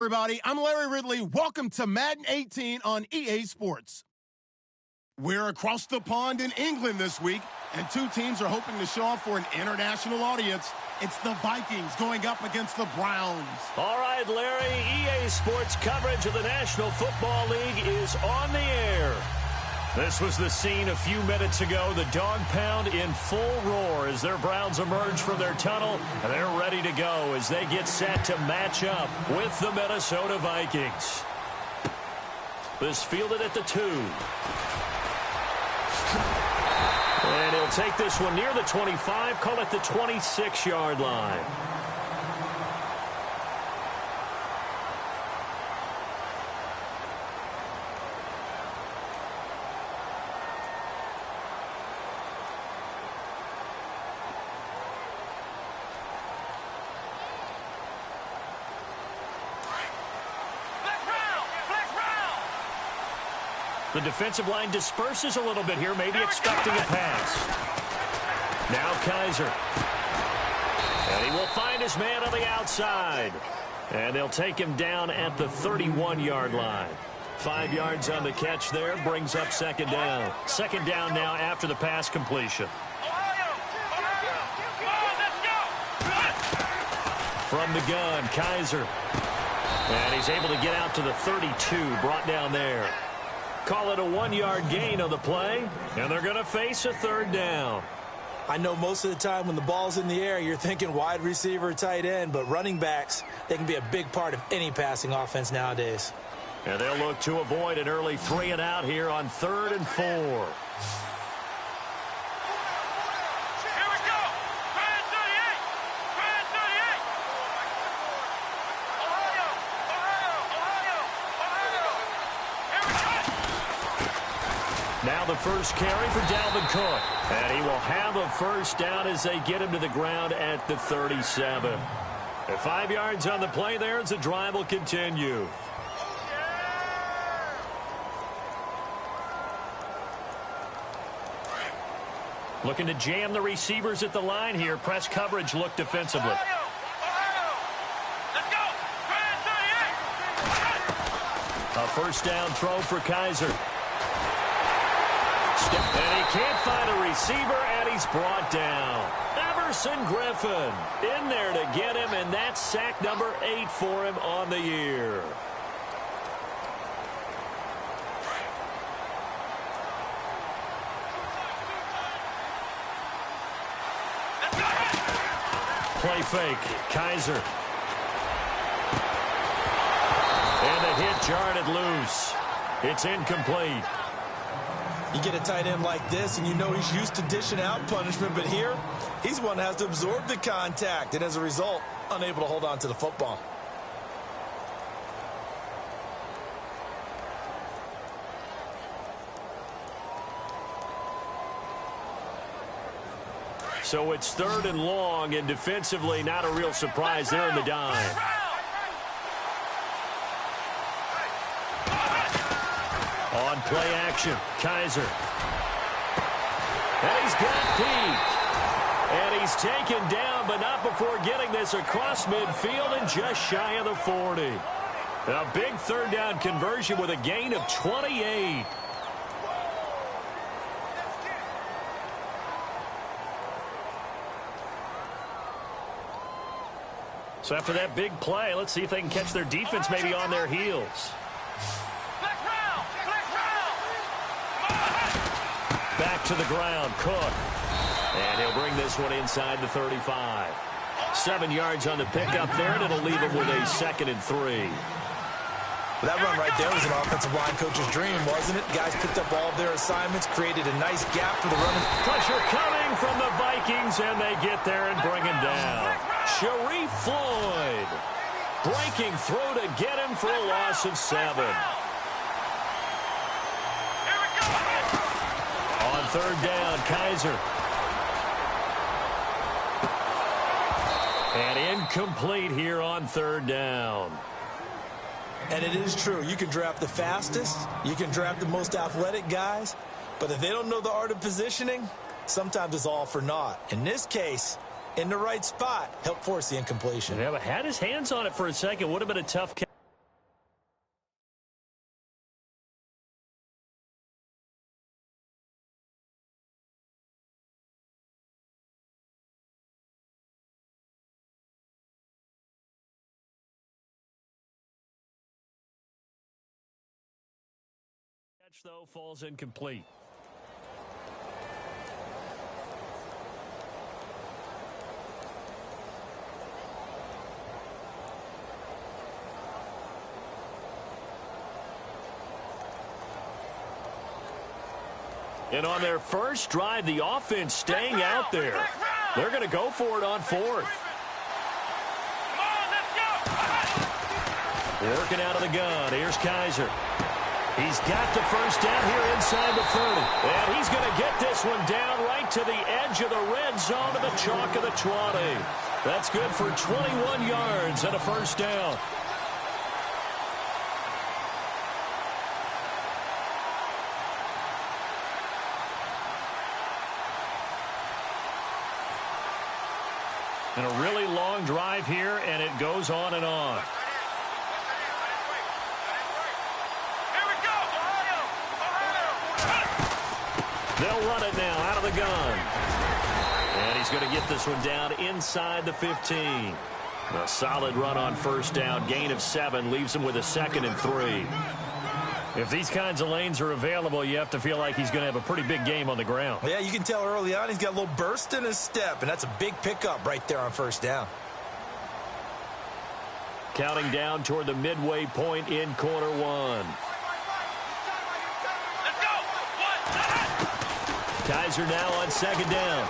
everybody. I'm Larry Ridley. Welcome to Madden 18 on EA Sports. We're across the pond in England this week, and two teams are hoping to show off for an international audience. It's the Vikings going up against the Browns. All right, Larry, EA Sports coverage of the National Football League is on the air. This was the scene a few minutes ago. The dog pound in full roar as their Browns emerge from their tunnel, and they're ready to go as they get set to match up with the Minnesota Vikings. This fielded at the 2. And he'll take this one near the 25, call it the 26-yard line. The defensive line disperses a little bit here, maybe expecting a pass. Now Kaiser. And he will find his man on the outside. And they'll take him down at the 31-yard line. 5 yards on the catch there, brings up second down. Second down now after the pass completion. From the gun, Kaiser. And he's able to get out to the 32, brought down there. Call it a 1-yard gain on the play, and they're going to face a third down. I know most of the time when the ball's in the air, you're thinking wide receiver, tight end, but running backs, they can be a big part of any passing offense nowadays. And they'll look to avoid an early 3-and-out here on 3rd and 4. Now the first carry for Dalvin Cook. And he will have a first down as they get him to the ground at the 37. And 5 yards on the play there as the drive will continue. Looking to jam the receivers at the line here. Press coverage look defensively. A first down throw for Kaiser. And he can't find a receiver, and he's brought down. Everson Griffin in there to get him, and that's sack number 8 for him on the year. Play fake, Kaiser. And the hit jarred it loose. It's incomplete. You get a tight end like this, and you know he's used to dishing out punishment, but here, he's the one that has to absorb the contact, and as a result, unable to hold on to the football. So it's 3rd and long, and defensively, not a real surprise there in the dime. On play action, Kaiser. And he's got Pete. And he's taken down, but not before getting this across midfield and just shy of the 40. A big third down conversion with a gain of 28. So after that big play, let's see if they can catch their defense maybe on their heels. Back to the ground, Cook. And he'll bring this one inside the 35. 7 yards on the pickup there, and it'll leave him with a 2nd and 3. That run right there was an offensive line coach's dream, wasn't it? Guys picked up all of their assignments, created a nice gap for the running. Pressure coming from the Vikings, and they get there and bring him down. Sharif Floyd breaking through to get him for a loss of 7. On 3rd down, Kaiser. And incomplete here on 3rd down. And it is true. You can draft the fastest. You can draft the most athletic guys. But if they don't know the art of positioning, sometimes it's all for naught. In this case, in the right spot, helped force the incompletion. Yeah, but had his hands on it for a second. Would have been a tough catch. Catch, though, falls incomplete. And on their first drive, the offense staying out there. They're going to go for it on fourth. Working out of the gun. Here's Kaiser. He's got the first down here inside the 30. And he's going to get this one down right to the edge of the red zone to the chalk of the 20. That's good for 21 yards and a first down. And a really long drive here, and it goes on and on. They'll run it now out of the gun. And he's going to get this one down inside the 15. A solid run on first down. Gain of 7 leaves him with a 2nd and 3. If these kinds of lanes are available, you have to feel like he's going to have a pretty big game on the ground. Yeah, you can tell early on he's got a little burst in his step, and that's a big pickup right there on first down. Counting down toward the midway point in quarter 1. Kaiser now on 2nd down.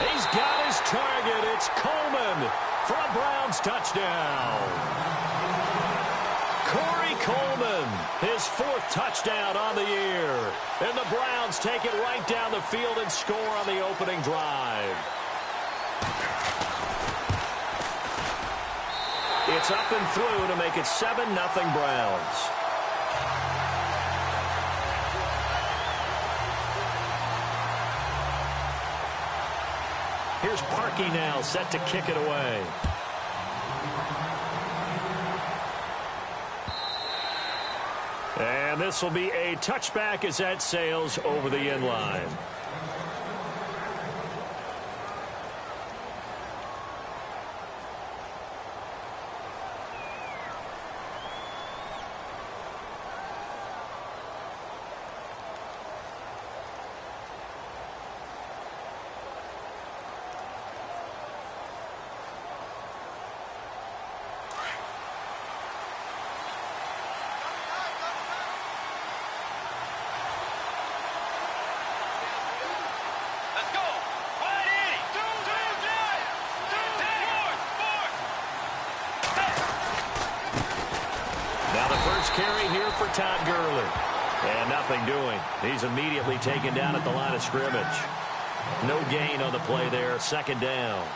He's got his target. It's Coleman for a Browns touchdown. Corey Coleman, his 4th touchdown on the year. And the Browns take it right down the field and score on the opening drive. It's up and through to make it 7-0 Browns. Here's Parkey now, set to kick it away. And this will be a touchback as that sails over the end line. Carry here for Todd Gurley. And nothing doing. He's immediately taken down at the line of scrimmage. No gain on the play there. 2nd down.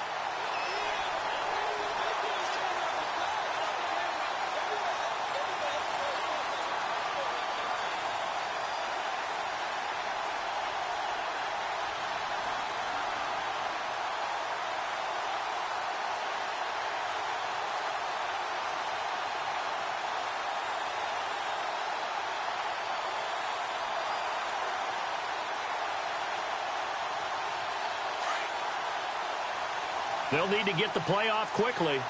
They'll need to get the play off quickly.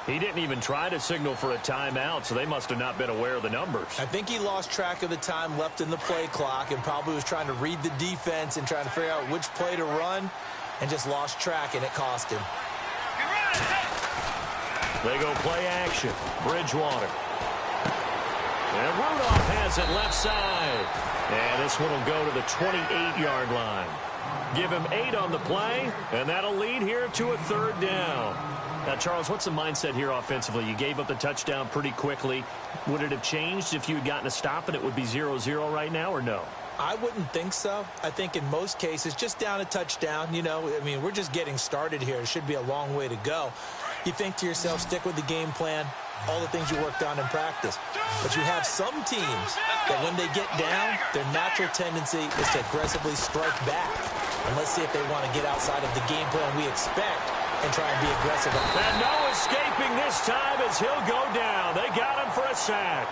He didn't even try to signal for a timeout, so they must have not been aware of the numbers. I think he lost track of the time left in the play clock and probably was trying to read the defense and trying to figure out which play to run and just lost track, and it cost him. They go play action. Bridgewater. And Rudolph has it left side. And this one will go to the 28-yard line. Give him 8 on the play, and that'll lead here to a 3rd down. Now, Charles, what's the mindset here offensively? You gave up the touchdown pretty quickly. Would it have changed if you had gotten a stop and it would be 0-0 right now, or no? I wouldn't think so. I think in most cases, just down a touchdown, you know, I mean, we're just getting started here. It should be a long way to go. You think to yourself, stick with the game plan, all the things you worked on in practice. But you have some teams that when they get down, their natural tendency is to aggressively strike back. And let's see if they want to get outside of the game plan we expect and try and be aggressive. And no escaping this time as he'll go down. They got him for a sack.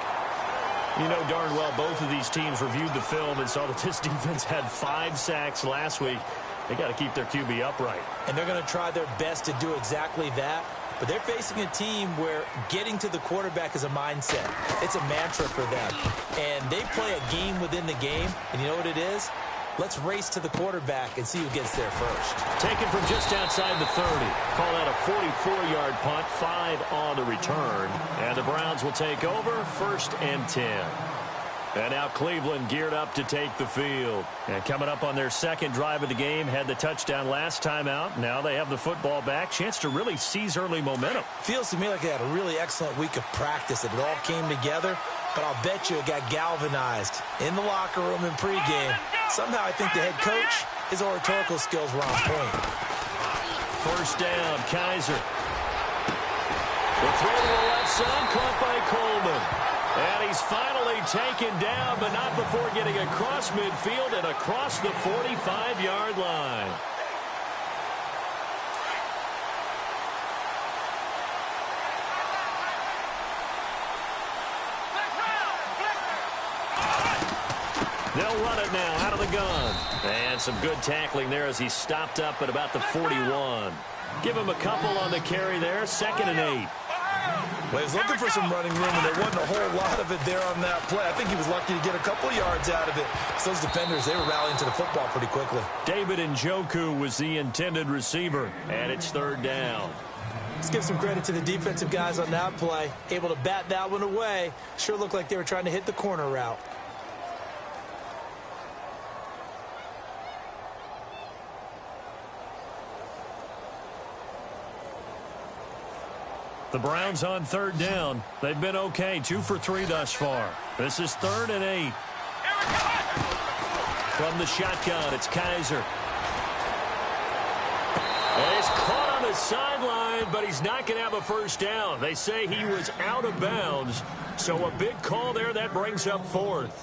You know darn well both of these teams reviewed the film and saw that this defense had 5 sacks last week. They got to keep their QB upright. And they're going to try their best to do exactly that. but they're facing a team where getting to the quarterback is a mindset. It's a mantra for them. And they play a game within the game, and you know what it is? Let's race to the quarterback and see who gets there first. Taken from just outside the 30. Call that a 44-yard punt, 5 on the return. And the Browns will take over, 1st and 10. And now Cleveland geared up to take the field. And coming up on their second drive of the game, had the touchdown last time out. Now they have the football back. Chance to really seize early momentum. Feels to me like they had a really excellent week of practice. It all came together, but I'll bet you it got galvanized in the locker room in pregame. Somehow I think the head coach, his oratorical skills were on point. First down, Kaiser. The throw to the left side, caught by Coleman. And he's finally taken down, but not before getting across midfield and across the 45-yard line. They'll run it now out of the gun. And some good tackling there as he stopped up at about the 41. Give him a couple on the carry there, 2nd and 8. Well, he was looking for some running room, and there wasn't a whole lot of it there on that play. I think he was lucky to get a couple yards out of it. So those defenders, they were rallying to the football pretty quickly. David Njoku was the intended receiver, and it's 3rd down. Let's give some credit to the defensive guys on that play. Able to bat that one away. Sure looked like they were trying to hit the corner route. The Browns on 3rd down. They've been okay, 2 for 3 thus far. This is 3rd and 8. From the shotgun, it's Kaiser. And he's caught on the sideline, but he's not going to have a first down. They say he was out of bounds, so a big call there that brings up 4th.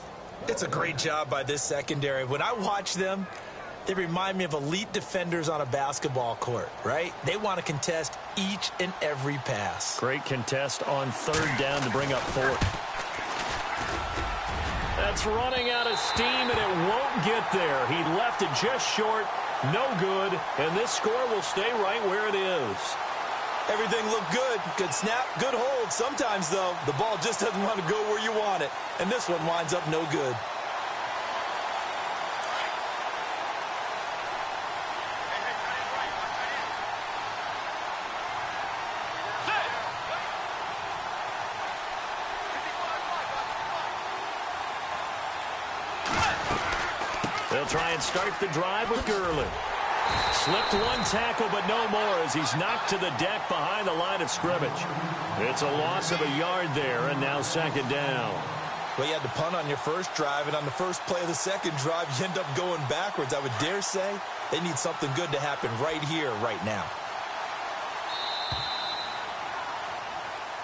It's a great job by this secondary. When I watch them, they remind me of elite defenders on a basketball court, right? They want to contest each and every pass. Great contest on 3rd down to bring up 4th. That's running out of steam, and it won't get there. He left it just short, no good, and this score will stay right where it is. Everything looked good. Good snap, good hold. Sometimes, though, the ball just doesn't want to go where you want it, and this one winds up no good. They'll try and start the drive with Gurley. Slipped one tackle, but no more as he's knocked to the deck behind the line of scrimmage. It's a loss of a yard there, and now 2nd down. Well, you had to punt on your first drive, and on the first play of the second drive, you end up going backwards. I would dare say they need something good to happen right here, right now.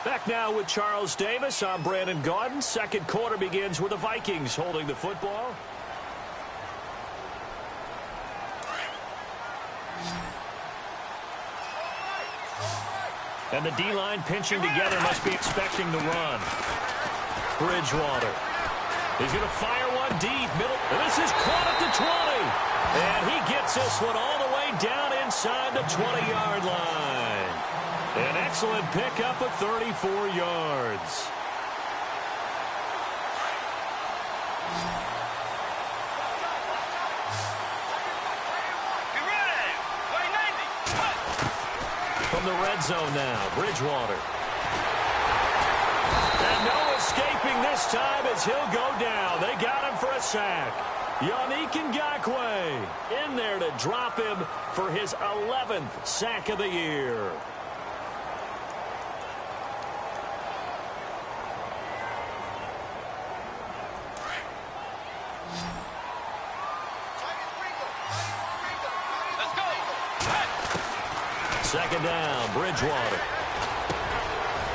Back now with Charles Davis. I'm Brandon Gaudin. Second quarter begins with the Vikings holding the football. And the D-line pinching together must be expecting the run. Bridgewater. He's going to fire one deep. Middle. And this is caught at the 20. And he gets this one all the way down inside the 20-yard line. An excellent pickup of 34 yards. From the red zone now, Bridgewater. And no escaping this time as he'll go down. They got him for a sack. Yannick Ngakoue in there to drop him for his 11th sack of the year. Second down, Bridgewater.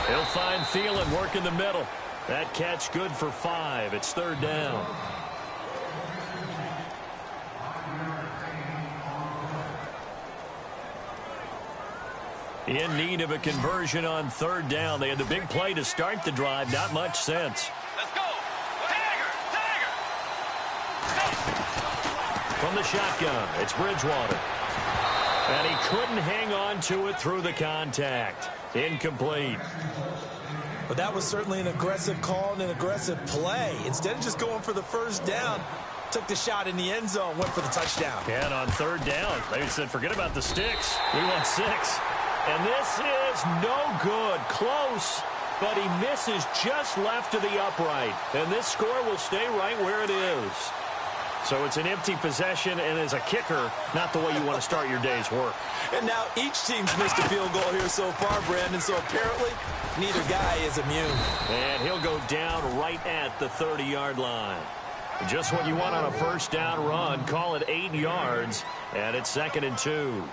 He'll find Thielen working the middle. That catch good for 5. It's 3rd down. In need of a conversion on 3rd down. They had the big play to start the drive. Not much sense. Let's go. Tiger. From the shotgun, it's Bridgewater. And he couldn't hang on to it through the contact. Incomplete. But that was certainly an aggressive call and an aggressive play. Instead of just going for the first down, took the shot in the end zone, went for the touchdown. And on third down, they said, forget about the sticks. We want 6. And this is no good. Close, but he misses just left of the upright. And this score will stay right where it is. So it's an empty possession, and as a kicker, not the way you want to start your day's work. And now each team's missed a field goal here so far, Brandon, so apparently neither guy is immune. And he'll go down right at the 30-yard line. Just what you want on a first down run. Call it 8 yards, and it's 2nd and 2.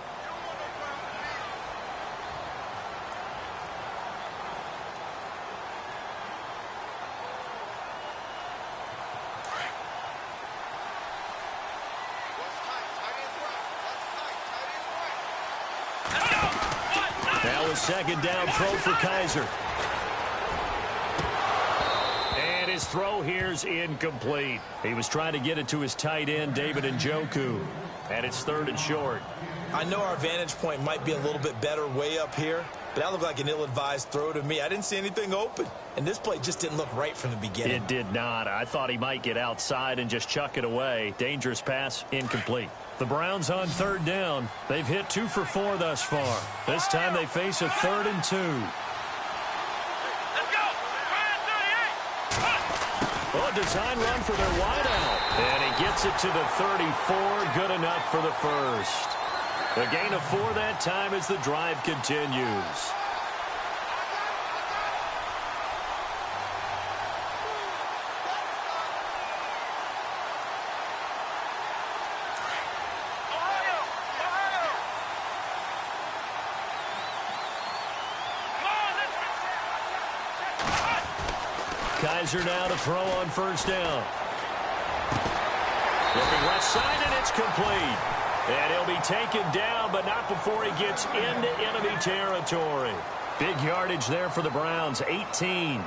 Now a second down throw for Kaiser. And his throw here's incomplete. He was trying to get it to his tight end, David Njoku. And it's 3rd and short. I know our vantage point might be a little bit better way up here, but that looked like an ill-advised throw to me. I didn't see anything open, and this play just didn't look right from the beginning. It did not. I thought he might get outside and just chuck it away. Dangerous pass, incomplete. The Browns on 3rd down. They've hit 2 for 4 thus far. This time they face a 3rd and 2. Let's go! Oh, design run for their wideout. And he gets it to the 34. Good enough for the first. A gain of 4 that time as the drive continues. Kaiser now to throw on first down. Looking left side, and it's complete. And he'll be taken down, but not before he gets into enemy territory. Big yardage there for the Browns, 18.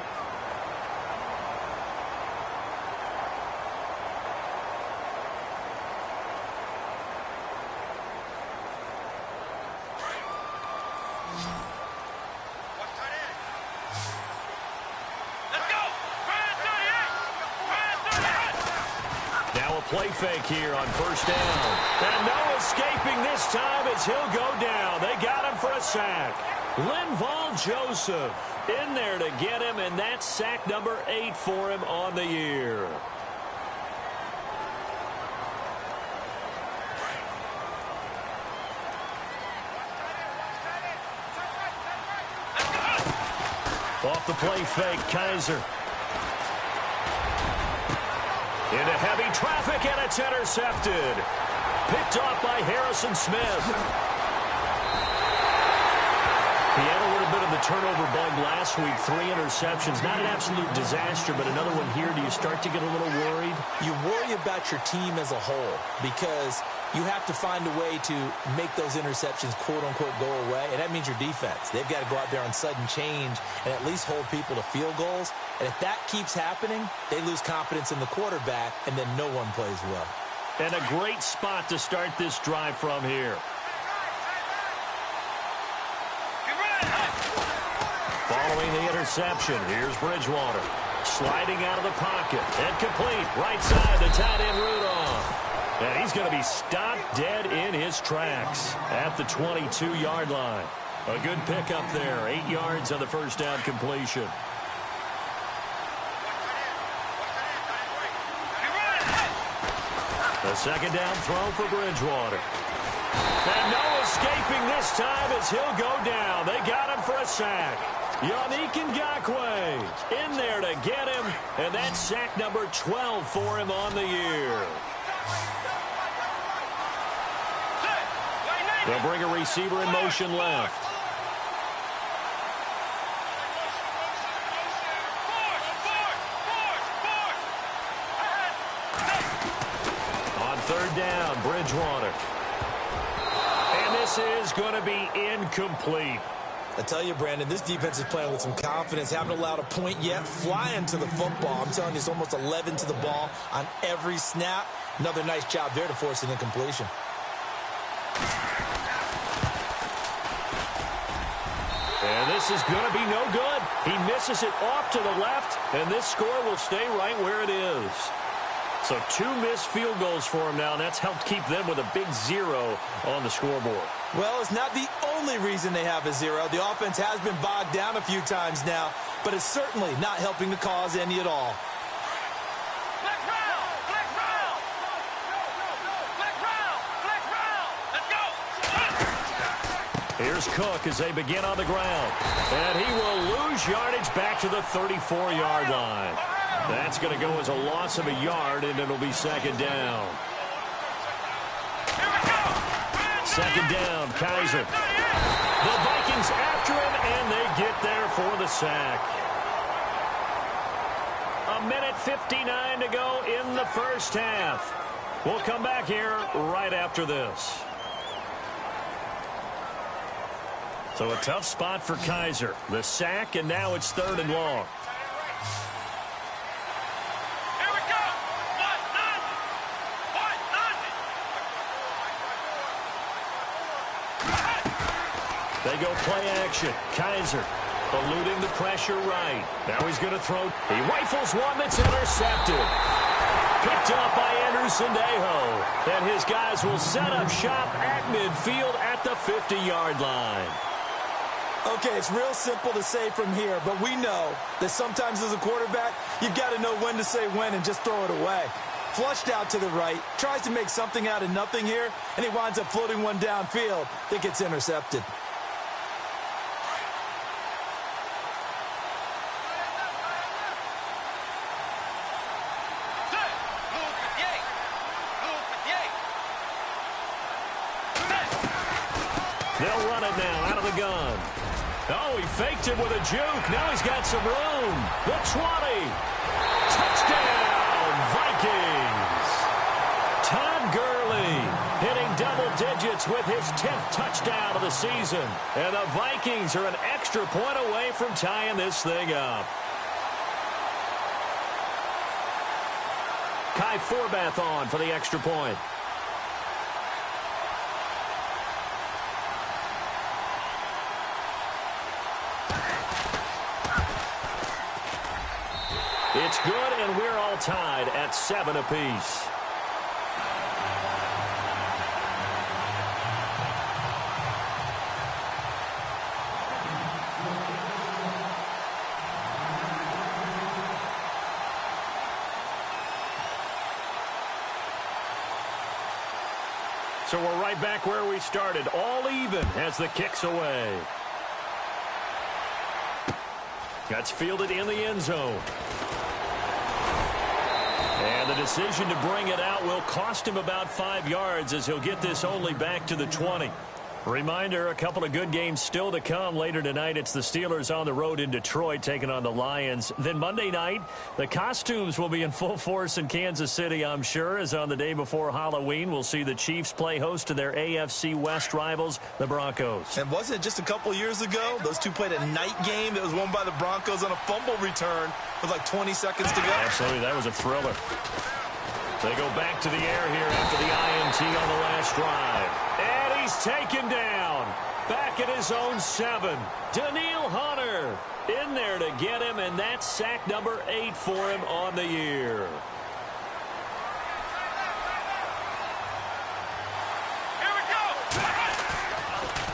Play fake here on first down. And no escaping this time as he'll go down. They got him for a sack. Linval Joseph in there to get him, and that's sack number 8 for him on the year. Off the play fake, Kaiser. Into heavy traffic, and it's intercepted. Picked off by Harrison Smith. He had a little bit of the turnover bug last week. 3 interceptions. Not an absolute disaster, but another one here. Do you start to get a little worried? You worry about your team as a whole because you have to find a way to make those interceptions, quote-unquote, go away, and that means your defense. They've got to go out there on sudden change and at least hold people to field goals. And if that keeps happening, they lose confidence in the quarterback, and then no one plays well. And a great spot to start this drive from here. Following the interception, here's Bridgewater. Sliding out of the pocket. And complete. Right side, the tight end Rudolph. And he's going to be stopped dead in his tracks at the 22-yard line. A good pickup there. 8 yards on the first down completion. The second down throw for Bridgewater. And no escaping this time as he'll go down. They got him for a sack. Yannick Ngakoue in there to get him. And that's sack number 12 for him on the year. They'll bring a receiver in motion left. On third down, Bridgewater. And this is going to be incomplete. I tell you, Brandon, this defense is playing with some confidence. Haven't allowed a point yet. Flying to the football. I'm telling you, it's almost 11 to the ball on every snap. Another nice job there to force an incompletion. And this This is going to be no good. He misses it off to the left, and this score will stay right where it is. So 2 missed field goals for him now, and that's helped keep them with a big 0 on the scoreboard. Well, it's not the only reason they have a 0. The offense has been bogged down a few times now, but it's certainly not helping the cause any at all. Here's Cook as they begin on the ground. And he will lose yardage back to the 34-yard line. That's going to go as a loss of a yard, and it'll be second down. Second down, Kaiser. The Vikings after him, and they get there for the sack. 1:59 to go in the first half. We'll come back here right after this. So a tough spot for Kaiser. The sack, and now it's 3rd and long. Here we go. They go play action. Kaiser eluding the pressure right. Now he's going to throw. He rifles one that's intercepted. Picked up by Anderson-Dejo. And his guys will set up shop at midfield at the 50-yard line. Okay, it's real simple to say from here, but we know that sometimes as a quarterback, you've got to know when to say when and just throw it away. Flushed out to the right, tries to make something out of nothing here, and he winds up floating one downfield that gets intercepted. They'll run it now out of the gun. Oh, he faked it with a juke. Now he's got some room. The 20. Touchdown, Vikings. Todd Gurley hitting double digits with his 10th touchdown of the season. And the Vikings are an extra point away from tying this thing up. Kai Forbath on for the extra point. It's good, and we're all tied at 7 apiece. So we're right back where we started, all even as the kick's away. That's fielded in the end zone. And the decision to bring it out will cost him about 5 yards as he'll get this only back to the 20. Reminder, a couple of good games still to come. Later tonight, it's the Steelers on the road in Detroit taking on the Lions. Then Monday night, the costumes will be in full force in Kansas City, I'm sure, as on the day before Halloween, we'll see the Chiefs play host to their AFC West rivals, the Broncos. And wasn't it just a couple years ago, those two played a night game that was won by the Broncos on a fumble return with like 20 seconds to go? Absolutely, that was a thriller. They go back to the air here after the INT on the last drive. And he's taken down. Back at his own 7. Daniil Hunter in there to get him, and that's sack number 8 for him on the year. Here we go.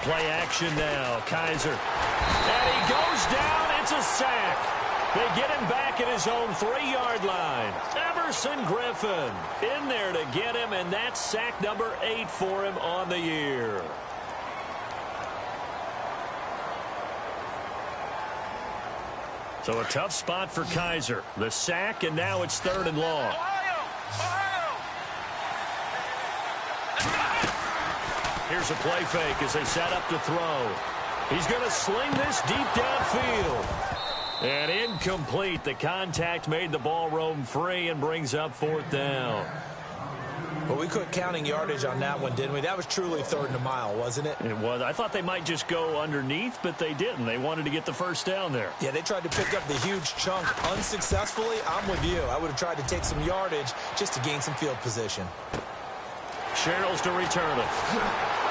Play action now. Kaiser. And he goes down. It's a sack. They get him back at his own 3-yard line. Everson Griffin in there to get him, and that's sack number 8 for him on the year. So a tough spot for Kaiser. The sack, and now it's 3rd and long. Here's a play fake as they set up to throw. He's going to sling this deep downfield. And incomplete. The contact made the ball roam free and brings up 4th down. Well, we quit counting yardage on that one, didn't we? That was truly 3rd and a mile, wasn't it? It was. I thought they might just go underneath, but they didn't. They wanted to get the first down there. Yeah, they tried to pick up the huge chunk unsuccessfully. I'm with you. I would have tried to take some yardage just to gain some field position. Sherrills to return it.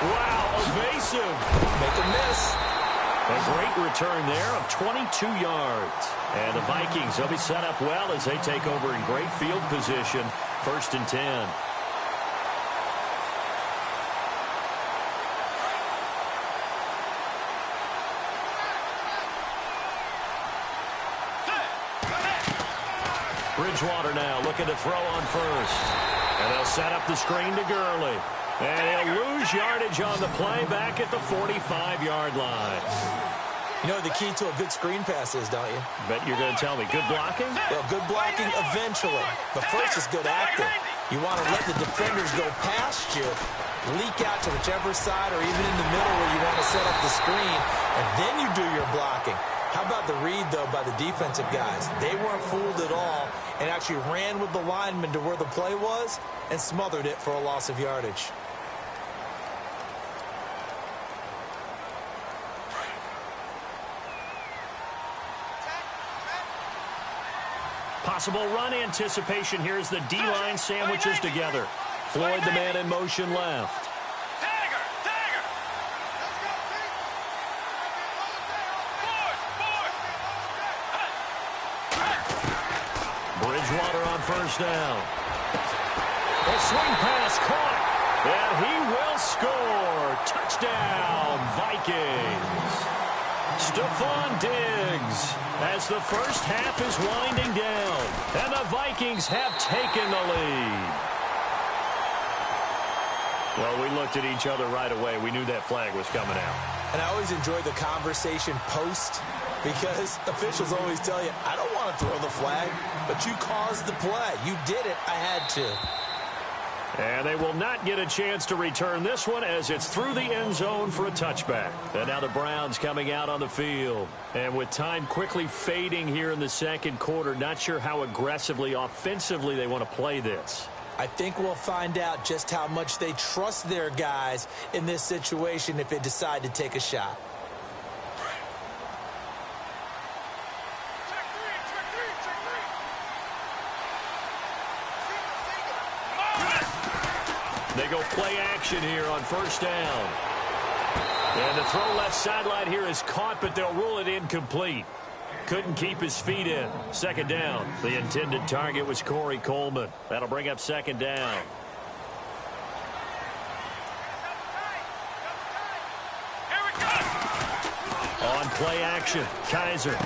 Wow, evasive. Make a miss. A great return there of 22 yards. And the Vikings will be set up well as they take over in great field position. 1st and 10. Bridgewater now looking to throw on first. And they'll set up the screen to Gurley. And he'll lose yardage on the play back at the 45-yard line. You know what the key to a good screen pass is, don't you? Bet you're going to tell me. Good blocking? Well, good blocking eventually. But first is good acting. You want to let the defenders go past you, leak out to whichever side or even in the middle where you want to set up the screen, and then you do your blocking. How about the read, though, by the defensive guys? They weren't fooled at all and actually ran with the lineman to where the play was and smothered it for a loss of yardage. Possible run anticipation here as the D-line sandwiches together. Floyd, the man in motion left. Bridgewater on first down. A swing pass caught, and he will score. Touchdown, Vikings. Stephon Diggs as the first half is winding down, and the Vikings have taken the lead. Well, we looked at each other right away. We knew that flag was coming out. And I always enjoy the conversation post because officials always tell you, I don't want to throw the flag, but you caused the play. You did it. I had to. And they will not get a chance to return this one as it's through the end zone for a touchback. And now the Browns coming out on the field. And with time quickly fading here in the second quarter, not sure how aggressively, offensively they want to play this. I think we'll find out just how much they trust their guys in this situation if they decide to take a shot. They go play action here on first down. And the throw left sideline here is caught, but they'll rule it incomplete. Couldn't keep his feet in. Second down. The intended target was Corey Coleman. That'll bring up second down. On play action, Kaiser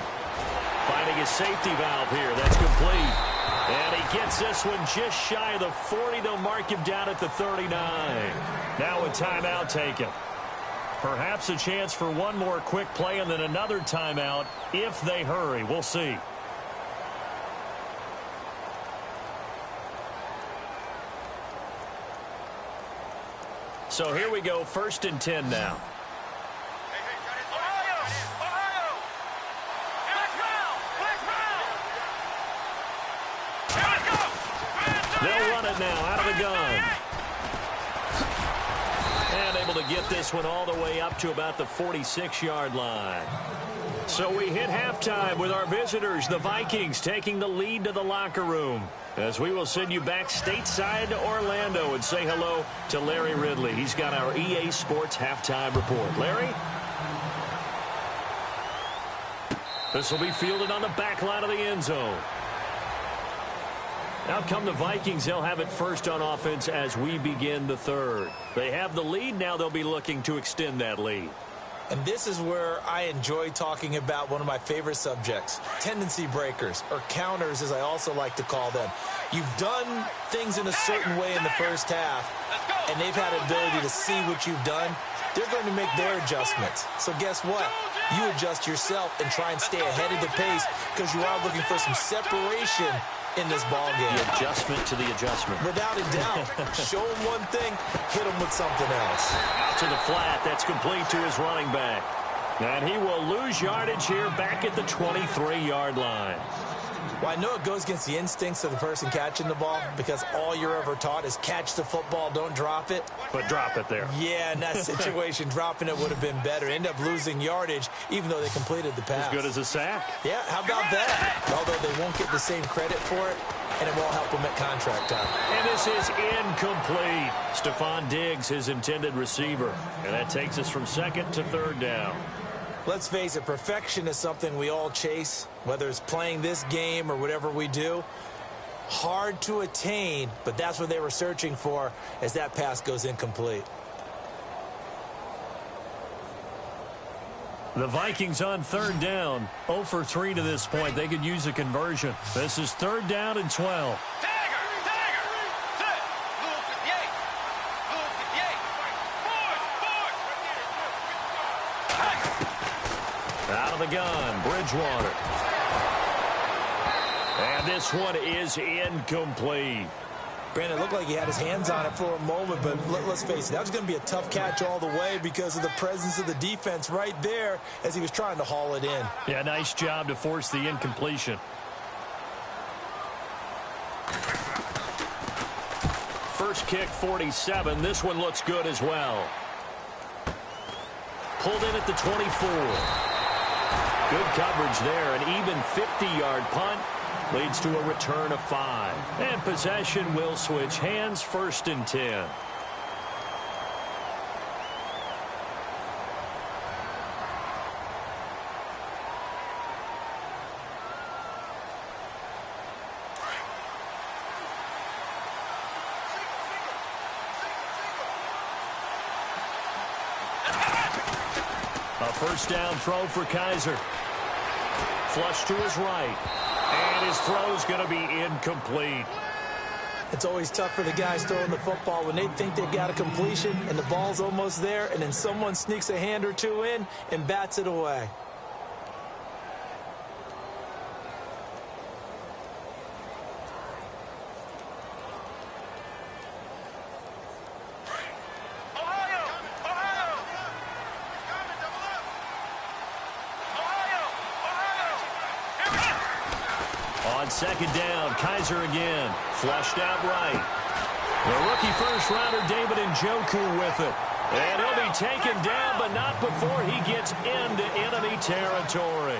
finding his safety valve here. That's complete. And he gets this one just shy of the 40. They'll mark him down at the 39. Now a timeout taken. Perhaps a chance for one more quick play and then another timeout if they hurry. We'll see. So here we go, 1st and 10 now. They'll run it now out of the gun. And able to get this one all the way up to about the 46-yard line. So we hit halftime with our visitors, the Vikings, taking the lead to the locker room. As we will send you back stateside to Orlando and say hello to Larry Ridley. He's got our EA Sports halftime report. Larry? This will be fielded on the back line of the end zone. Out come the Vikings. They'll have it first on offense as we begin the third. They have the lead. Now they'll be looking to extend that lead. And this is where I enjoy talking about one of my favorite subjects, tendency breakers, or counters as I also like to call them. You've done things in a certain way in the first half, and they've had an ability to see what you've done. They're going to make their adjustments. So guess what? You adjust yourself and try and stay ahead of the pace because you are looking for some separation in this ball game. The adjustment to the adjustment. Without a doubt. Show him one thing, hit him with something else. Out to the flat. That's complete to his running back. And he will lose yardage here back at the 23-yard line. Well, I know it goes against the instincts of the person catching the ball because all you're ever taught is catch the football, don't drop it. But drop it there. Yeah, in that situation, dropping it would have been better. End up losing yardage even though they completed the pass. As good as a sack. Yeah, how about that? Although they won't get the same credit for it, and it won't help them at contract time. And this is incomplete. Stephon Diggs, his intended receiver. And that takes us from second to third down. Let's face it, perfection is something we all chase, whether it's playing this game or whatever we do. Hard to attain, but that's what they were searching for as that pass goes incomplete. The Vikings on third down. 0 for 3 to this point. They could use a conversion. This is third down and 12. Out of the gun, Bridgewater. And this one is incomplete. Brandon, it looked like he had his hands on it for a moment, but let's face it, that was going to be a tough catch all the way because of the presence of the defense right there as he was trying to haul it in. Yeah, nice job to force the incompletion. First kick, 47. This one looks good as well. Pulled in at the 24. Good coverage there. An even 50-yard punt leads to a return of 5. And possession will switch hands, 1st and 10. A first down throw for Kaiser. Flush to his right. And his throw's going to be incomplete. It's always tough for the guys throwing the football when they think they've got a completion and the ball's almost there, and then someone sneaks a hand or two in and bats it away. On second down, Kaiser again. Flushed out right. The rookie first-rounder David Njoku with it. And he'll be taken down, but not before he gets into enemy territory.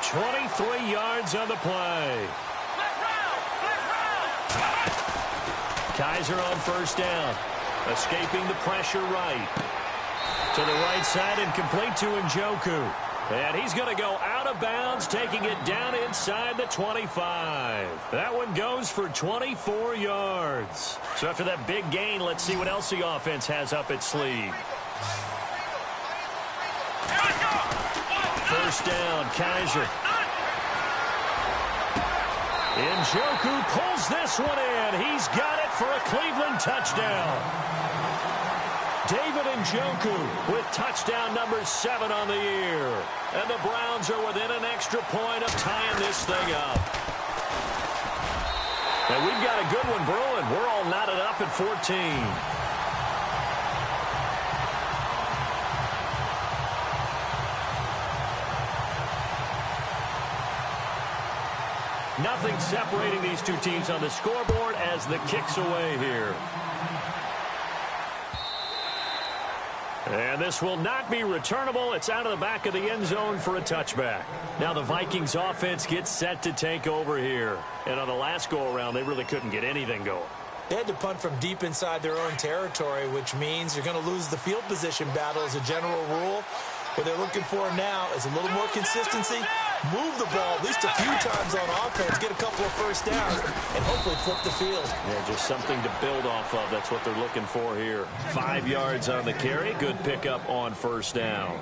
23 yards on the play. Kaiser on first down. Escaping the pressure right. To the right side and complete to Njoku. And he's going to go out of bounds, taking it down inside the 25. That one goes for 24 yards. So after that big gain, let's see what else the offense has up its sleeve. First down, Kaiser. Njoku pulls this one in. He's got it for a Cleveland touchdown. David Njoku with touchdown number 7 on the year. And the Browns are within an extra point of tying this thing up. And we've got a good one brewing. We're all knotted up at 14. Nothing separating these two teams on the scoreboard as the kick's away here. And this will not be returnable. It's out of the back of the end zone for a touchback. Now the Vikings offense gets set to take over here. And on the last go-around, they really couldn't get anything going. They had to punt from deep inside their own territory, which means you're going to lose the field position battle as a general rule. What they're looking for now is a little more consistency, move the ball at least a few times on offense, get a couple of first downs, and hopefully flip the field. Yeah, just something to build off of. That's what they're looking for here. 5 yards on the carry. Good pickup on first down.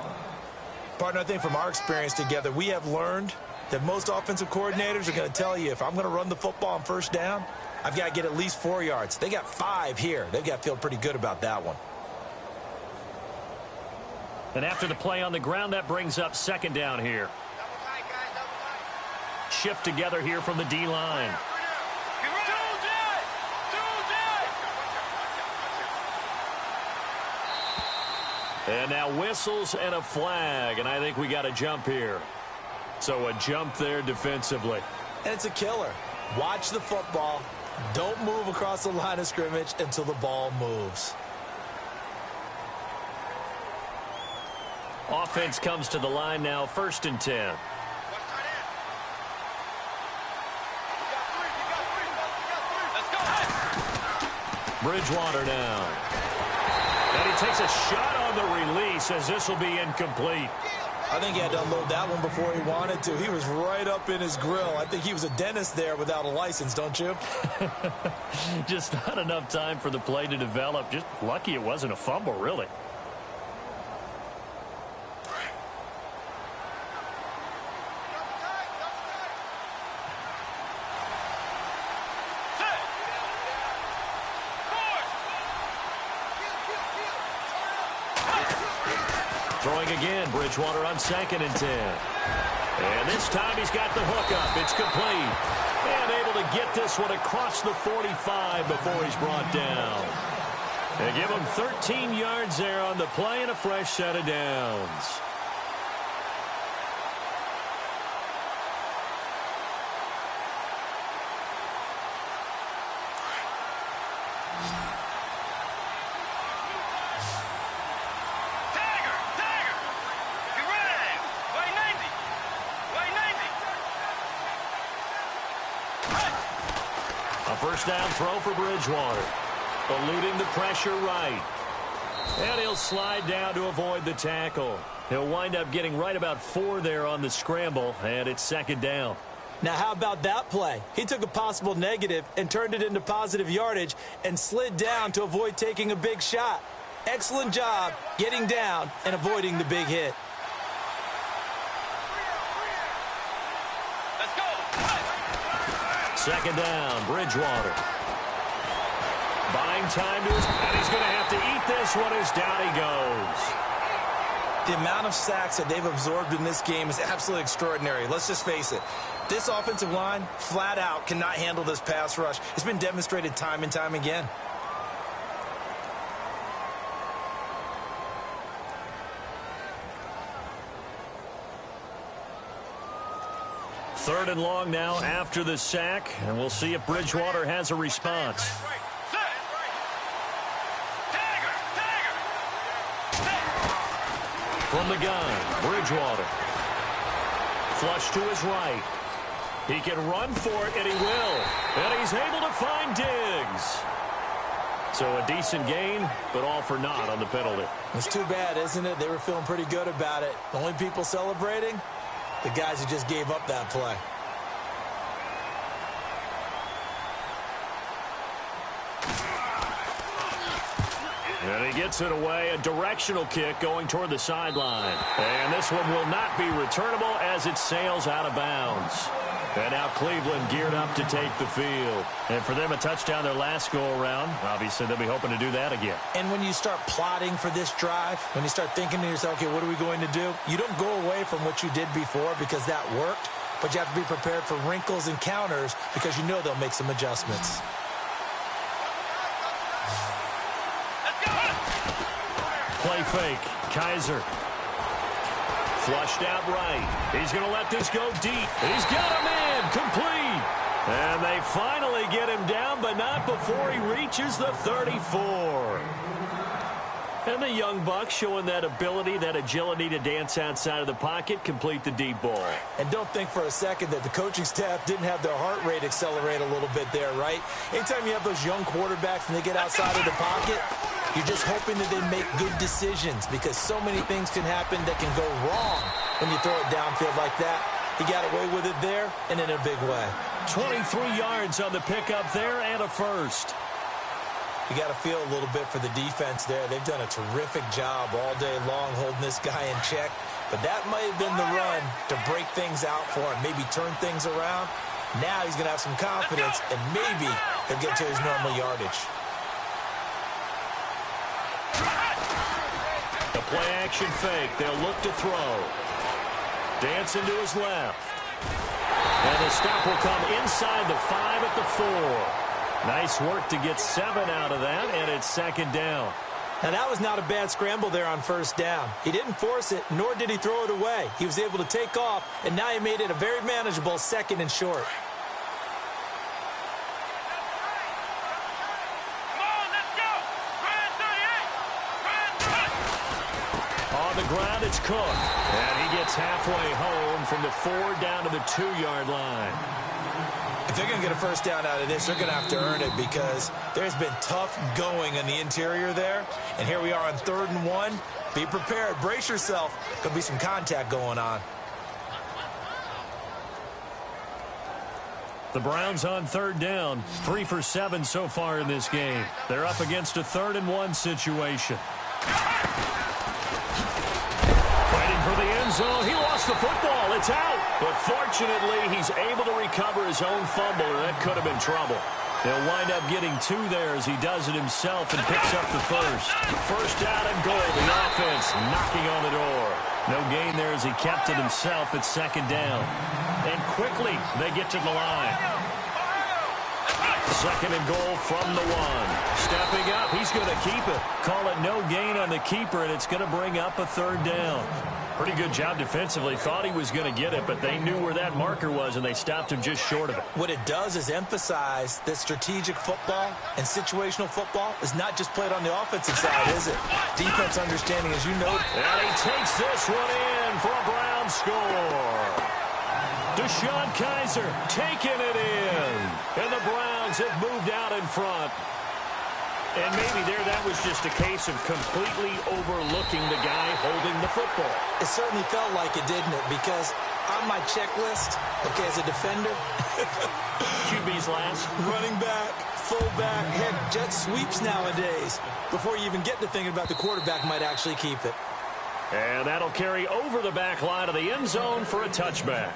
Partner, I think from our experience together, we have learned that most offensive coordinators are going to tell you, if I'm going to run the football on first down, I've got to get at least 4 yards. They got 5 here. They've got to feel pretty good about that one. And after the play on the ground, that brings up second down here. Shift together here from the D-line. And now whistles and a flag, and I think we got a jump here. So a jump there defensively. And it's a killer. Watch the football. Don't move across the line of scrimmage until the ball moves. Offense comes to the line now, 1st and 10. Bridgewater now. And he takes a shot on the release as this will be incomplete. I think he had to unload that one before he wanted to. He was right up in his grill. I think he was a dentist there without a license, don't you? Just not enough time for the play to develop. Just lucky it wasn't a fumble, really. Throwing again, Bridgewater on 2nd and 10. And this time he's got the hook up. It's complete. And able to get this one across the 45 before he's brought down. They give him 13 yards there on the play and a fresh set of downs. First down throw for Bridgewater. Eluding the pressure right. And he'll slide down to avoid the tackle. He'll wind up getting right about 4 there on the scramble, and it's 2nd down. Now, how about that play? He took a possible negative and turned it into positive yardage and slid down to avoid taking a big shot. Excellent job getting down and avoiding the big hit. Second down, Bridgewater. Buying time to his, and he's going to have to eat this one as down he goes. The amount of sacks that they've absorbed in this game is absolutely extraordinary. Let's just face it. This offensive line, flat out, cannot handle this pass rush. It's been demonstrated time and time again. Third and long now after the sack, and we'll see if Bridgewater has a response. From the gun, Bridgewater. Flush to his right. He can run for it, and he will. And he's able to find Diggs. So a decent gain, but all for naught on the penalty. It's too bad, isn't it? They were feeling pretty good about it. The only people celebrating? The guys who just gave up that play. And he gets it away, a directional kick going toward the sideline. And this one will not be returnable as it sails out of bounds. And now Cleveland geared up to take the field. And for them, a touchdown their last go-around. Obviously, they'll be hoping to do that again. And when you start plotting for this drive, when you start thinking to yourself, okay, what are we going to do? You don't go away from what you did before because that worked, but you have to be prepared for wrinkles and counters because you know they'll make some adjustments. Play fake. Kaiser. Flushed out right. He's going to let this go deep. He's got him in. Complete. And they finally get him down, but not before he reaches the 34. And the young buck showing that ability, that agility to dance outside of the pocket, complete the deep ball. And don't think for a second that the coaching staff didn't have their heart rate accelerate a little bit there, right? Anytime you have those young quarterbacks and they get outside of the pocket, you're just hoping that they make good decisions because so many things can happen that can go wrong when you throw it downfield like that. He got away with it there and in a big way. 23 yards on the pickup there and a first. You got to feel a little bit for the defense there. They've done a terrific job all day long holding this guy in check. But that might have been the run to break things out for him, maybe turn things around. Now he's going to have some confidence, and maybe he'll get to his normal yardage. The play-action fake. They'll look to throw. Dancing to his left. And the stop will come inside the 5 at the 4. Nice work to get 7 out of that, and it's second down. Now, that was not a bad scramble there on first down. He didn't force it, nor did he throw it away. He was able to take off, and now he made it a very manageable 2nd and short. On the ground, it's Cook. And he gets halfway home from the 4 down to the 2-yard line. If they're going to get a first down out of this, they're going to have to earn it because there's been tough going in the interior there. And here we are on 3rd and 1. Be prepared. Brace yourself. Could be some contact going on. The Browns on third down, 3 for 7 so far in this game. They're up against a 3rd and 1 situation. Fighting for the end zone. He lost the football. It's out. But fortunately, he's able to recover his own fumble, or that could have been trouble. He'll wind up getting 2 there as he does it himself and picks up the first. First down and goal. The offense knocking on the door. No gain there as he kept it himself at 2nd down. And quickly, they get to the line. 2nd and goal from the 1. Stepping up, he's going to keep it. Call it no gain on the keeper, and it's going to bring up a 3rd down. Pretty good job defensively. Thought he was going to get it, but they knew where that marker was, and they stopped him just short of it. What it does is emphasize that strategic football and situational football is not just played on the offensive side, is it? Defense understanding, as you know. And he takes this one in for a Brown score. Deshaun Kaiser taking it in. And the Browns have moved out in front. And maybe there that was just a case of completely overlooking the guy holding the football. It certainly felt like it, didn't it? Because on my checklist, okay, as a defender, QB's last. Running back, fullback, heck, jet sweeps nowadays. Before you even get to thinking about the quarterback might actually keep it. And that'll carry over the back line of the end zone for a touchback.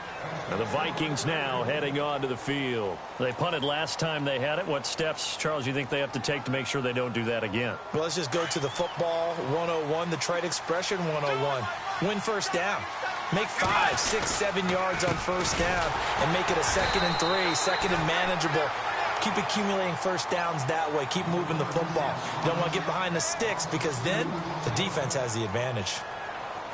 And the Vikings now heading on to the field. They punted last time they had it. What steps, Charles, you think they have to take to make sure they don't do that again? Well, let's just go to the football 101, the trite expression 101. Win first down. Make 5, 6, 7 yards on first down and make it a 2nd and 3, 2nd and manageable. Keep accumulating first downs that way. Keep moving the football. You don't want to get behind the sticks because then the defense has the advantage.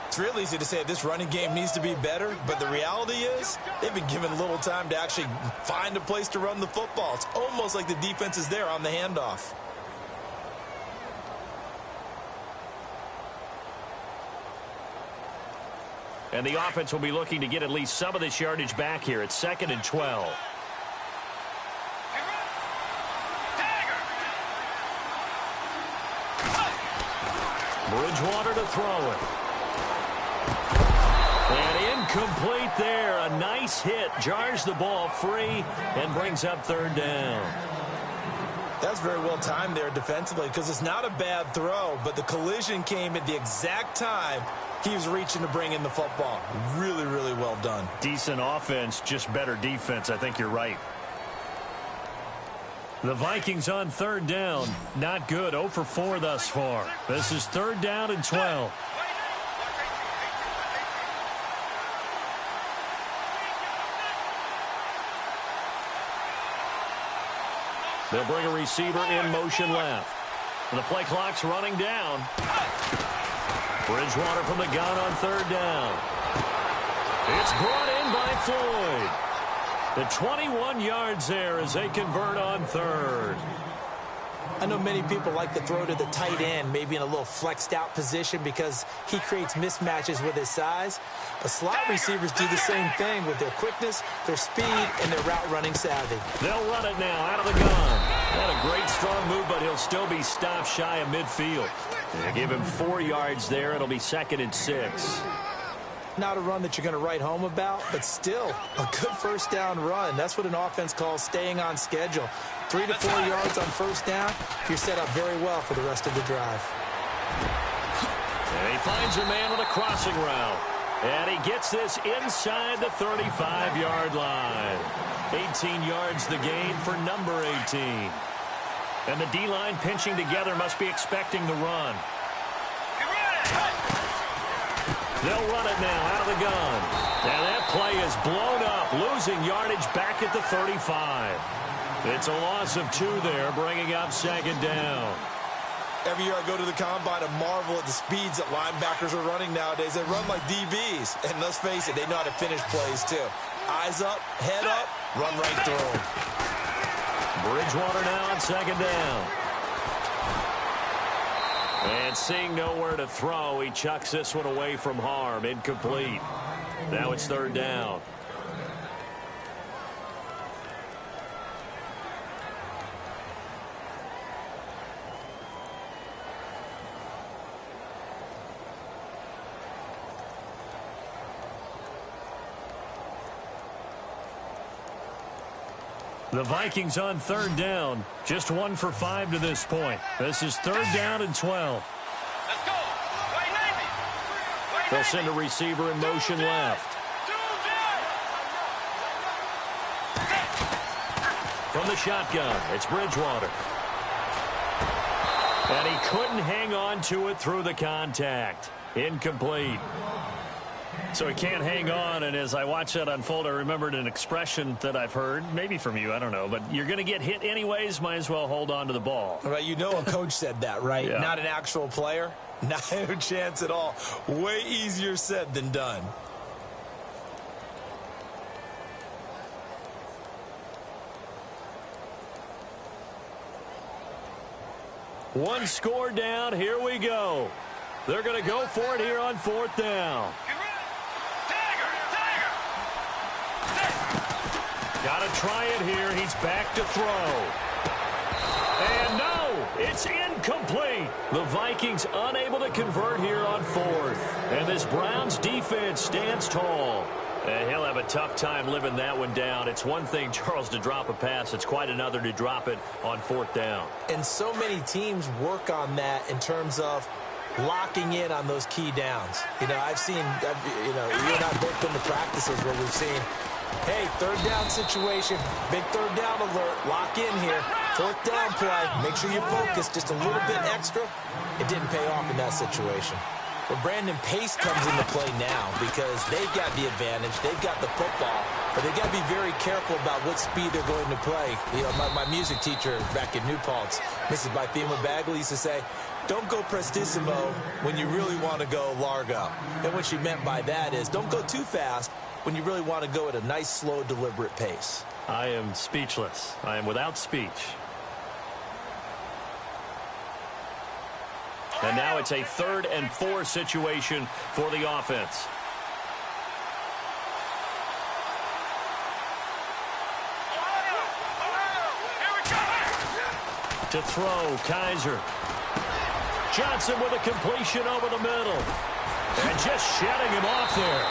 It's real easy to say this running game needs to be better, but the reality is they've been given little time to actually find a place to run the football. It's almost like the defense is there on the handoff. And the offense will be looking to get at least some of this yardage back here. It's 2nd and 12. Bridgewater to throw it. And incomplete there. A nice hit. Jars the ball free and brings up 3rd down. That's very well timed there defensively because it's not a bad throw, but the collision came at the exact time he was reaching to bring in the football. Really, really well done. Decent offense, just better defense. I think you're right. The Vikings on 3rd down. Not good. 0 for 4 thus far. This is 3rd down and 12. They'll bring a receiver in motion left. And the play clock's running down. Bridgewater from the gun on 3rd down. It's brought in by Floyd. The 21 yards there as they convert on 3rd. I know many people like to throw to the tight end, maybe in a little flexed out position because he creates mismatches with his size. But slot receivers do the same thing with their quickness, their speed, and their route running savvy. They'll run it now out of the gun. Not a great strong move, but he'll still be stopped shy of midfield. They give him 4 yards there. It'll be 2nd and 6. Not a run that you're going to write home about, but still a good first down run. That's what an offense calls staying on schedule. 3 to 4 yards on first down, you're set up very well for the rest of the drive. And he finds a man with a crossing route. And he gets this inside the 35-yard line. 18 yards the gain for number 18. And the D-line pinching together must be expecting the run. They'll run it now out of the gun. And that play is blown up, losing yardage back at the 35. It's a loss of 2 there, bringing up 2nd down. Every year I go to the combine and marvel at the speeds that linebackers are running nowadays. They run like DBs. And let's face it, they know how to finish plays too. Eyes up, head up, run right through them. Bridgewater now on 2nd down. And seeing nowhere to throw, he chucks this one away from harm. Incomplete. Now it's 3rd down. The Vikings on third down. Just 1 for 5 to this point. This is third down and 12. Let's go. Play Navy. They'll send a receiver in motion left. From the shotgun, it's Bridgewater. And he couldn't hang on to it through the contact. Incomplete. So he can't hang on, and as I watch that unfold, I remembered an expression that I've heard, maybe from you, I don't know, but you're going to get hit anyways, might as well hold on to the ball. Right, you know a coach said that, right? Yeah. Not an actual player. Not a chance at all. Way easier said than done. One score down. Here we go. They're going to go for it here on fourth down. Got to try it here. He's back to throw. And no, it's incomplete. The Vikings unable to convert here on fourth. And this Browns defense stands tall. And he'll have a tough time living that one down. It's one thing, Charles, to drop a pass. It's quite another to drop it on fourth down. And so many teams work on that in terms of locking in on those key downs. You know, I've seen, you and I've both been to practices where we've seen, hey, third down situation, big third down alert, lock in here, fourth down play, make sure you focus just a little bit extra. It didn't pay off in that situation. Well, Brandon, pace comes into play now because they've got the advantage. They've got the football, but they've got to be very careful about what speed they're going to play. You know, my music teacher back in New Paltz, Mrs. Bythema Bagley, used to say, don't go prestissimo when you really want to go largo. And what she meant by that is don't go too fast when you really want to go at a nice, slow, deliberate pace. I am speechless. I am without speech. And now it's a 3rd and 4 situation for the offense. To throw, Kaiser. Johnson with a completion over the middle. And just shedding him off there.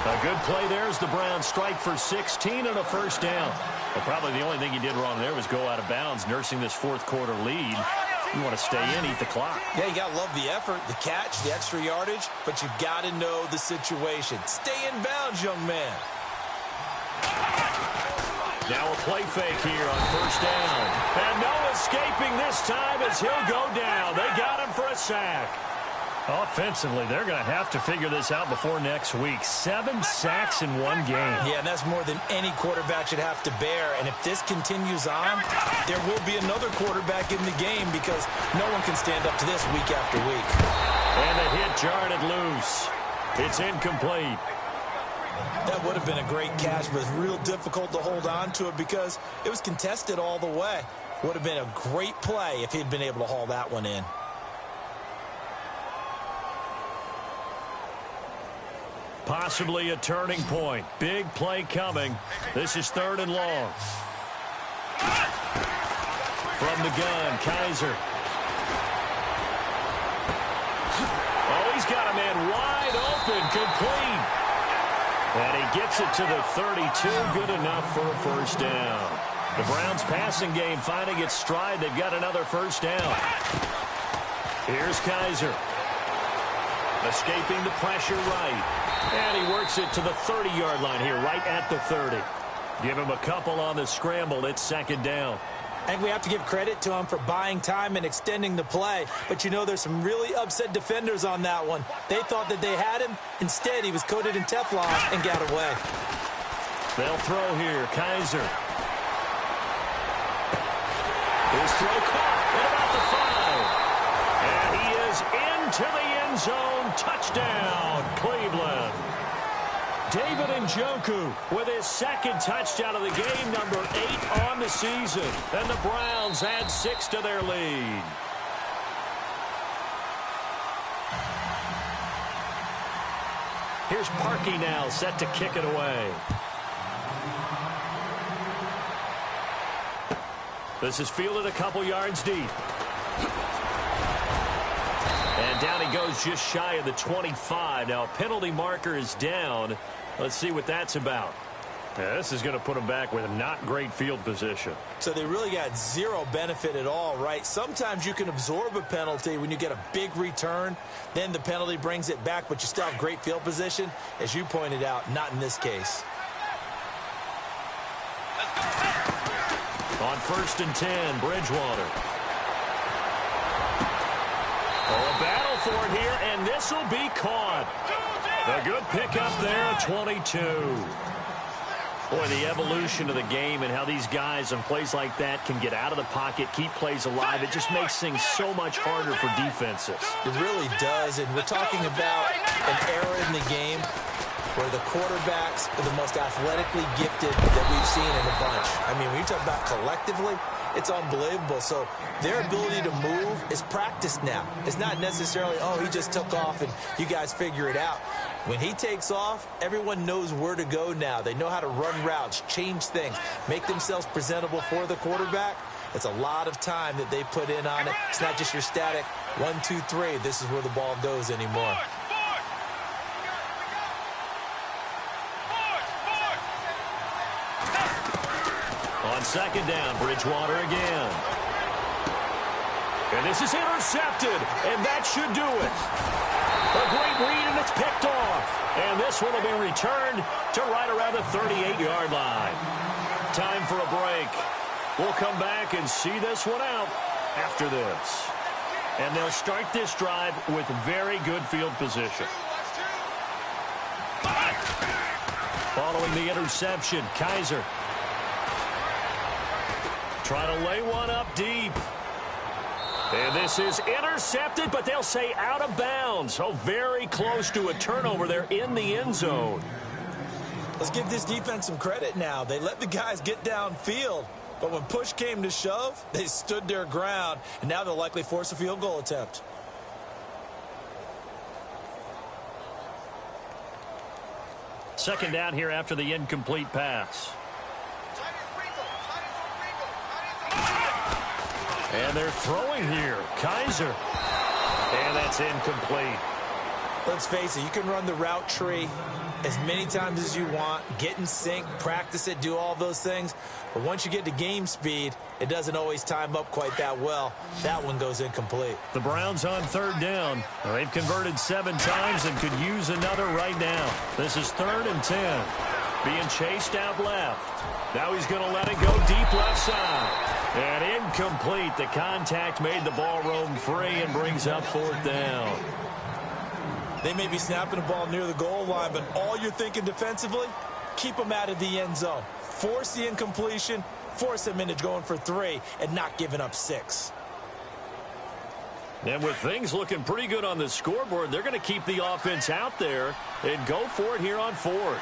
A good play there as the Browns strike for 16 and a first down. Well, probably the only thing he did wrong there was go out of bounds, nursing this fourth quarter lead. You want to stay in, eat the clock. Yeah, you got to love the effort, the catch, the extra yardage, but you got to know the situation. Stay in bounds, young man. Now a play fake here on first down. And no escaping this time as he'll go down. They got him for a sack. Offensively, they're going to have to figure this out before next week. 7 sacks in one game. Yeah, and that's more than any quarterback should have to bear. And if this continues on, there will be another quarterback in the game because no one can stand up to this week after week. And the hit jarred it loose. It's incomplete. That would have been a great catch, but it's real difficult to hold on to it because it was contested all the way. Would have been a great play if he'd been able to haul that one in. Possibly a turning point. Big play coming. This is 3rd and long. From the gun, Kaiser. Oh, he's got a man wide open, complete. And he gets it to the 32, good enough for a first down. The Browns passing game finding its stride. They've got another first down. Here's Kaiser. Escaping the pressure right. And he works it to the 30-yard line here, right at the 30. Give him a couple on the scramble. It's 2nd down. I think we have to give credit to him for buying time and extending the play. But, you know, there's some really upset defenders on that one. They thought that they had him. Instead, he was coated in Teflon and got away. They'll throw here. Kaiser. His throw caught at about the 5. And he is into the end zone. Touchdown, Cleveland. David Njoku with his 2nd touchdown of the game, number 8 on the season. And the Browns add 6 to their lead. Here's Parkey now, set to kick it away. This is fielded a couple yards deep. And down he goes just shy of the 25. Now, a penalty marker is down. Let's see what that's about. Yeah, this is going to put them back with not great field position. So they really got zero benefit at all, right? Sometimes you can absorb a penalty when you get a big return. Then the penalty brings it back, but you still have great field position. As you pointed out, not in this case. On 1st and 10, Bridgewater. Oh, a battle for it here, and this will be caught. A good pickup there at 22. Boy, the evolution of the game and how these guys on plays like that can get out of the pocket, keep plays alive, it just makes things so much harder for defenses. It really does, and we're talking about an era in the game where the quarterbacks are the most athletically gifted that we've seen in a bunch. I mean, when you talk about collectively, it's unbelievable. So their ability to move is practiced now. It's not necessarily, oh, he just took off and you guys figure it out. When he takes off, everyone knows where to go now. They know how to run routes, change things, make themselves presentable for the quarterback. It's a lot of time that they put in on it. It's not just your static 1, 2, 3. This is where the ball goes anymore. On 2nd down, Bridgewater again. And this is intercepted, and that should do it. A great read, and it's picked off. And this one will be returned to right around the 38-yard line. Time for a break. We'll come back and see this one out after this. And they'll start this drive with very good field position. Following the interception, Kaiser trying to lay one up deep. And this is intercepted, but they'll say out of bounds. So very close to a turnover there in the end zone. Let's give this defense some credit now. They let the guys get downfield, but when push came to shove, they stood their ground, and now they'll likely force a field goal attempt. Second down here after the incomplete pass. And they're throwing here. Kaiser. And that's incomplete. Let's face it, you can run the route tree as many times as you want, get in sync, practice it, do all those things. But once you get to game speed, it doesn't always time up quite that well. That one goes incomplete. The Browns on 3rd down. They've converted 7 times and could use another right now. This is 3rd and 10. Being chased out left. Now he's going to let it go deep left side. And incomplete. The contact made the ball roam free and brings up 4th down. They may be snapping the ball near the goal line, but all you're thinking defensively, keep them out of the end zone. Force the incompletion, force them into going for 3, and not giving up 6. And with things looking pretty good on the scoreboard, they're going to keep the offense out there and go for it here on 4th.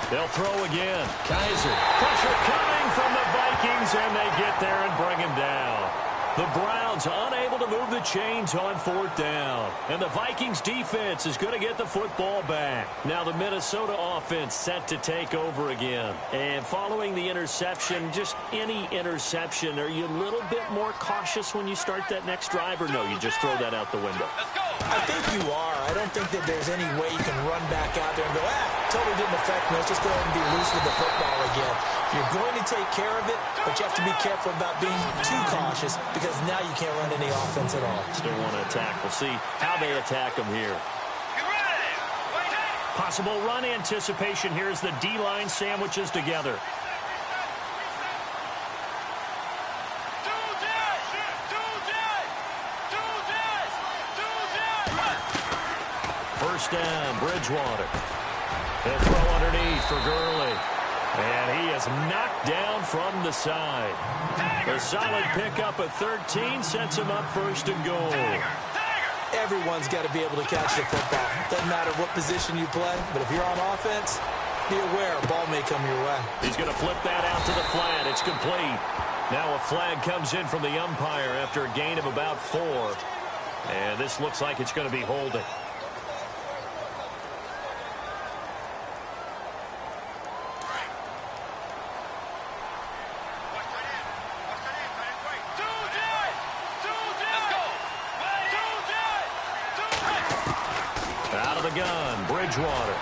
They'll throw again. Kaiser. Pressure coming from the Vikings, and they get there and bring him down. The Browns unable to move the chains on 4th down. And the Vikings defense is going to get the football back. Now the Minnesota offense set to take over again. And following the interception, just any interception, are you a little bit more cautious when you start that next drive, or no, you just throw that out the window? I think you are. I don't think that there's any way you can run back out there and go, totally didn't affect me. Let's just go ahead and be loose with the football again. You're going to take care of it, but you have to be careful about being too cautious because now you can't run any offense at all. Still want to attack. We'll see how they attack them here. Possible run anticipation here as the D-line sandwiches together. First down, Bridgewater. They'll throw underneath for Gurley. And he is knocked down from the side. A solid pickup at 13 sets him up 1st and goal. Everyone's got to be able to catch the football. Doesn't matter what position you play, but if you're on offense, be aware a ball may come your way. He's going to flip that out to the flat. It's complete. Now a flag comes in from the umpire after a gain of about 4. And this looks like it's going to be holding. gun. Bridgewater.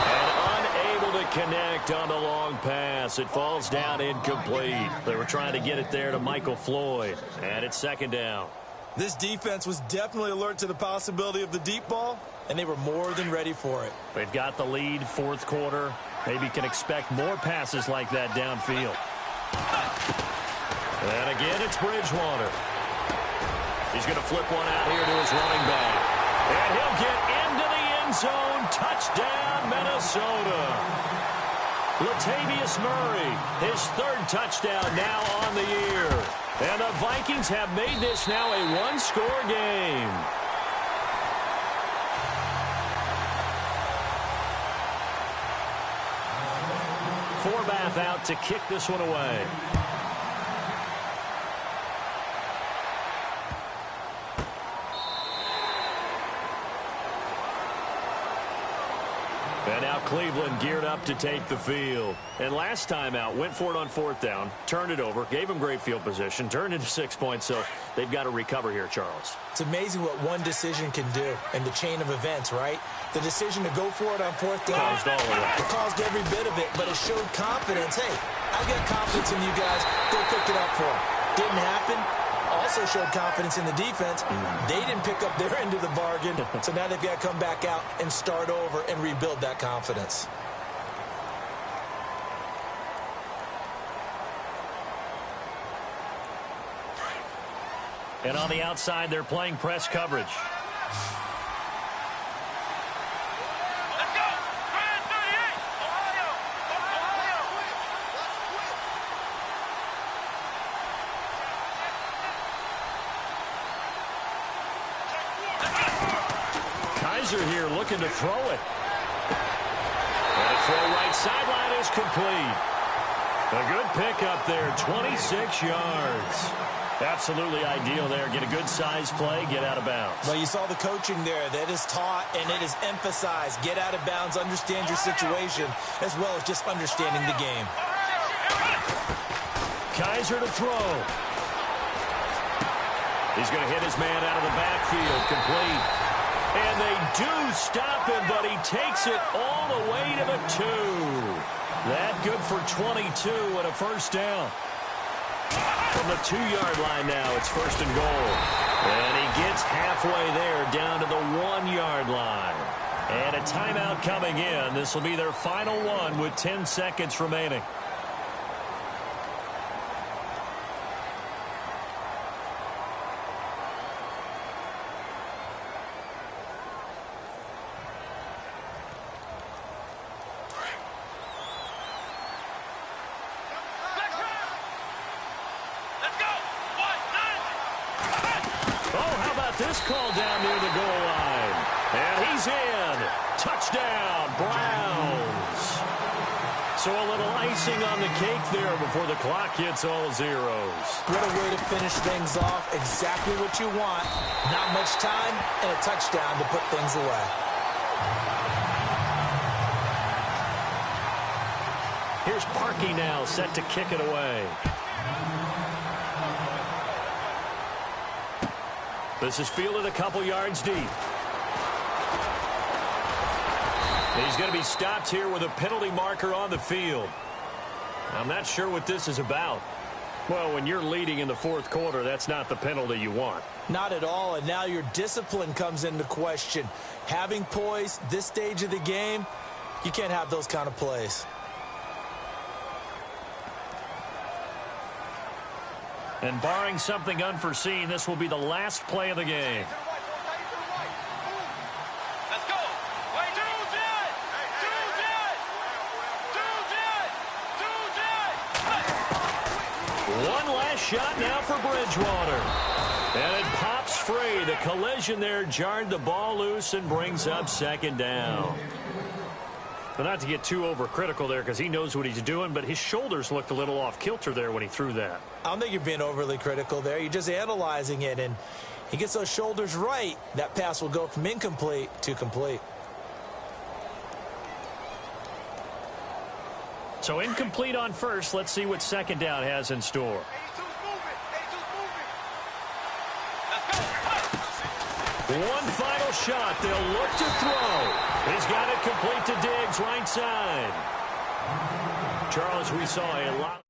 And unable to connect on the long pass. It falls down incomplete. They were trying to get it there to Michael Floyd. And it's second down. This defense was definitely alert to the possibility of the deep ball, and they were more than ready for it. They've got the lead, fourth quarter. Maybe can expect more passes like that downfield. And again, it's Bridgewater. He's going to flip one out here to his running back. And he'll get into the end zone. Touchdown, Minnesota. Latavius Murray, his third touchdown now on the year. And the Vikings have made this now a one-score game. Forbath out to kick this one away. And now Cleveland geared up to take the field. And last time out, went for it on fourth down, turned it over, gave them great field position, turned into 6 points, so they've got to recover here, Charles. It's amazing what one decision can do in the chain of events, right? The decision to go for it on fourth down, caused all of that. It caused every bit of it, but it showed confidence. Hey, I've got confidence in you guys. Go pick it up for them. Didn't happen. Also showed confidence in the defense. They didn't pick up their end of the bargain, so now they've got to come back out and start over and rebuild that confidence. And on the outside, they're playing press coverage. Let's go! 38! Ohio! Ohio! Kaiser here looking to throw it. And a throw right sideline is complete. A good pickup there, 26 yards. Absolutely ideal there. Get a good size play, get out of bounds. Well, you saw the coaching there. That is taught and it is emphasized. Get out of bounds, understand your situation, as well as just understanding the game. Kaiser to throw. He's going to hit his man out of the backfield, complete. And they do stop him, but he takes it all the way to the 2. That good for 22 and a first down. From the 2-yard line now, it's first and goal. And he gets halfway there down to the 1-yard line. And a timeout coming in. This will be their final one with 10 seconds remaining. This call down near the goal line. And he's in. Touchdown, Browns. So a little icing on the cake there before the clock hits all zeros. What a way to finish things off. Exactly what you want. Not much time and a touchdown to put things away. Here's Parkey now set to kick it away. This is fielded a couple yards deep. He's going to be stopped here with a penalty marker on the field. I'm not sure what this is about. Well, when you're leading in the fourth quarter, that's not the penalty you want. Not at all, and now your discipline comes into question. Having poise this stage of the game, you can't have those kind of plays. And barring something unforeseen, this will be the last play of the game. Let's go! Wait, do it! One last shot now for Bridgewater. And it pops free. The collision there jarred the ball loose and brings up second down. But not to get too overcritical there because he knows what he's doing, but his shoulders looked a little off kilter there when he threw that. I don't think you're being overly critical there. You're just analyzing it, and he gets those shoulders right. That pass will go from incomplete to complete. So incomplete on first. Let's see what second down has in store. One final shot. They'll look to throw. He's got it complete to Diggs, right side. Charles, we saw a lot.